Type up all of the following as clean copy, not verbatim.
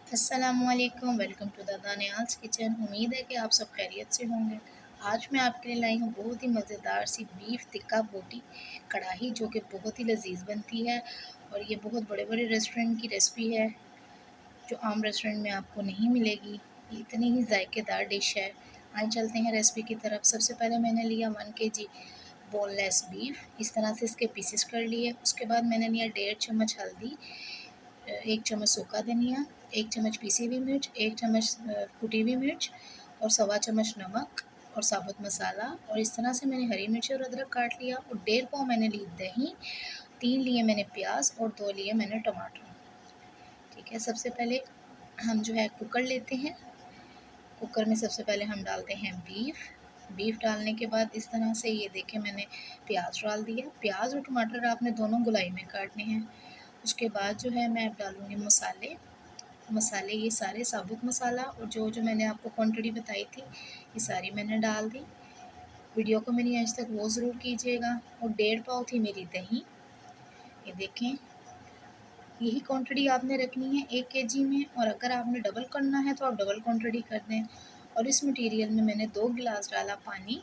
अस्सलामुअलैकुम, welcome to the दानियाल्स kitchen. उम्मीद है कि आप सब खैरियत से होंगे। आज मैं आपके लिए लाई हूँ बहुत ही मज़ेदार सी बीफ टिक्का बोटी कढ़ाई, जो कि बहुत ही लजीज बनती है। और ये बहुत बड़े बड़े रेस्टोरेंट की रेसिपी है, जो आम रेस्टोरेंट में आपको नहीं मिलेगी। ये इतनी ही जायकेदार डिश है। आइए चलते हैं रेसिपी की तरफ। सबसे पहले मैंने लिया 1 kg बोनलेस बीफ, इस तरह से इसके पीसेस कर लिए। उसके बाद मैंने लिया 1.5 चम्मच हल्दी, 1 चम्मच सूखा धनिया, 1 चम्मच पीसी हुई मिर्च, 1 चम्मच कुटी हुई मिर्च और 1.25 चम्मच नमक और साबुत मसाला। और इस तरह से मैंने हरी मिर्च और अदरक काट लिया। और 1.5 पाव मैंने ली दही, 3 लिए मैंने प्याज और 2 लिए मैंने टमाटर। ठीक है, सबसे पहले हम जो है कुकर लेते हैं। कुकर में सबसे पहले हम डालते हैं बीफ डालने के बाद इस तरह से ये देखें मैंने प्याज डाल दिया। प्याज और टमाटर आपने दोनों गोलाई में काटने हैं। उसके बाद जो है मैं अब डालूँगी मसाले। मसाले ये सारे साबुत मसाला और जो जो मैंने आपको क्वांटिटी बताई थी, ये सारी मैंने डाल दी। वीडियो को मेरी अंत तक वो ज़रूर कीजिएगा। और 1.5 पाव थी मेरी दही। ये देखें, यही क्वांटिटी आपने रखनी है 1 kg में। और अगर आपने डबल करना है तो आप डबल क्वांटिटी कर दें। और इस मटेरियल में मैंने 2 गिलास डाला पानी।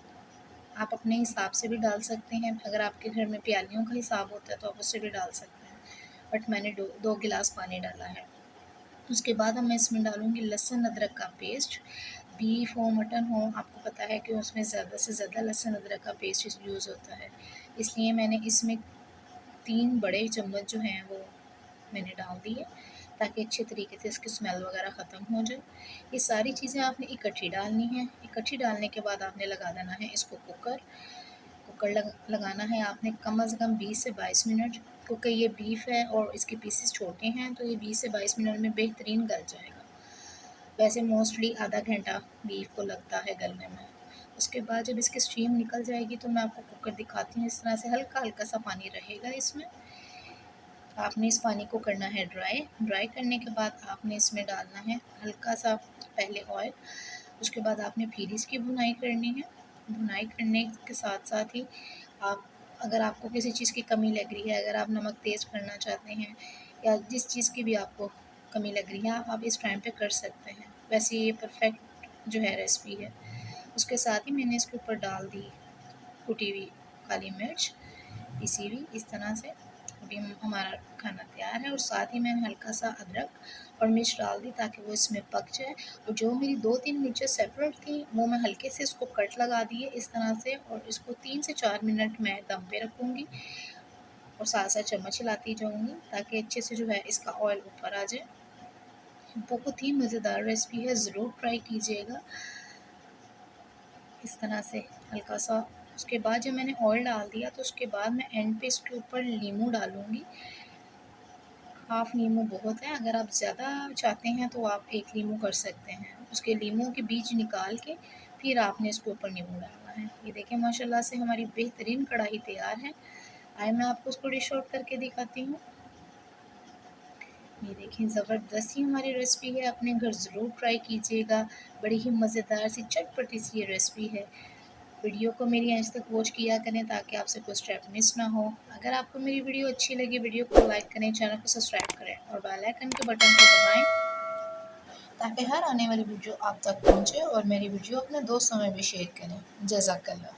आप अपने हिसाब से भी डाल सकते हैं। अगर आपके घर में प्यालियों का हिसाब होता है तो आप उससे भी डाल सकते हैं, बट मैंने 2 गिलास पानी डाला है। उसके बाद अब मैं इसमें डालूँगी लहसुन अदरक का पेस्ट। बीफ हो मटन हो, आपको पता है कि उसमें ज़्यादा से ज़्यादा लहसुन अदरक का पेस्ट यूज़ होता है। इसलिए मैंने इसमें 3 बड़े चम्मच जो हैं वो मैंने डाल दिए, ताकि अच्छे तरीके से इसकी स्मेल वगैरह ख़त्म हो जाए। ये सारी चीज़ें आपने इकट्ठी डालनी है। इकट्ठी डालने के बाद आपने लगा देना है इसको कुकर। कुकर लगाना है आपने कम से कम 20 से 22 मिनट, क्योंकि ये बीफ है और इसके पीसेस छोटे हैं, तो ये 20 से 22 मिनट में बेहतरीन गल जाएगा। वैसे मोस्टली आधा घंटा बीफ को लगता है गलने में। उसके बाद जब इसकी स्टीम निकल जाएगी तो मैं आपको कुकर दिखाती हूँ। इस तरह से हल्का हल्का सा पानी रहेगा इसमें। आपने इस पानी को करना है ड्राई करने के बाद आपने इसमें डालना है हल्का सा पहले ऑयल। उसके बाद आपने फिर इसकी भुनाई करनी है। भुनाई करने के साथ साथ ही आप, अगर आपको किसी चीज़ की कमी लग रही है, अगर आप नमक तेज़ करना चाहते हैं या जिस चीज़ की भी आपको कमी लग रही है, आप इस टाइम पे कर सकते हैं। वैसे ये परफेक्ट जो है रेसिपी है। उसके साथ ही मैंने इसके ऊपर डाल दी कुटी हुई काली मिर्च, पिसी हुई। इस तरह से अभी हमारा खाना तैयार है। और साथ ही मैंने हल्का सा अदरक और मिर्च डाल दी, ताकि वो इसमें पक जाए। और जो मेरी 2-3 मिर्चें सेपरेट थी, वो मैं हल्के से इसको कट लगा दिए इस तरह से। और इसको 3 से 4 मिनट मैं दम पे रखूँगी और साथ साथ चम्मच हिलाती जाऊँगी, ताकि अच्छे से जो है इसका ऑयल ऊपर आ जाए। बहुत ही मज़ेदार रेसिपी है, ज़रूर ट्राई कीजिएगा। इस तरह से हल्का सा उसके बाद जब मैंने ऑयल डाल दिया, तो उसके बाद मैं एंड पे इसके ऊपर नींबू डालूँगी। हाफ़ नींबू बहुत है, अगर आप ज़्यादा चाहते हैं तो आप 1 नींबू कर सकते हैं। उसके नींबू के बीज निकाल के फिर आपने इसके ऊपर नींबू डालना है। ये देखें माशाल्लाह से हमारी बेहतरीन कढ़ाई तैयार है। आइए मैं आपको उसको डिश आउट करके दिखाती हूँ। ये देखें, ज़बरदस्त ही हमारी रेसिपी है। अपने घर ज़रूर ट्राई कीजिएगा। बड़ी ही मज़ेदार सी चटपटी सी ये रेसिपी है। वीडियो को मेरी अंत तक वॉच किया करें, ताकि आपसे कोई स्टेप मिस ना हो। अगर आपको मेरी वीडियो अच्छी लगी, वीडियो को लाइक करें, चैनल को सब्सक्राइब करें और बेल आइकन के बटन को दबाएं, ताकि हर आने वाली वीडियो आप तक पहुंचे। और मेरी वीडियो अपने दोस्तों में भी शेयर करें। जज़ाकल्लाह।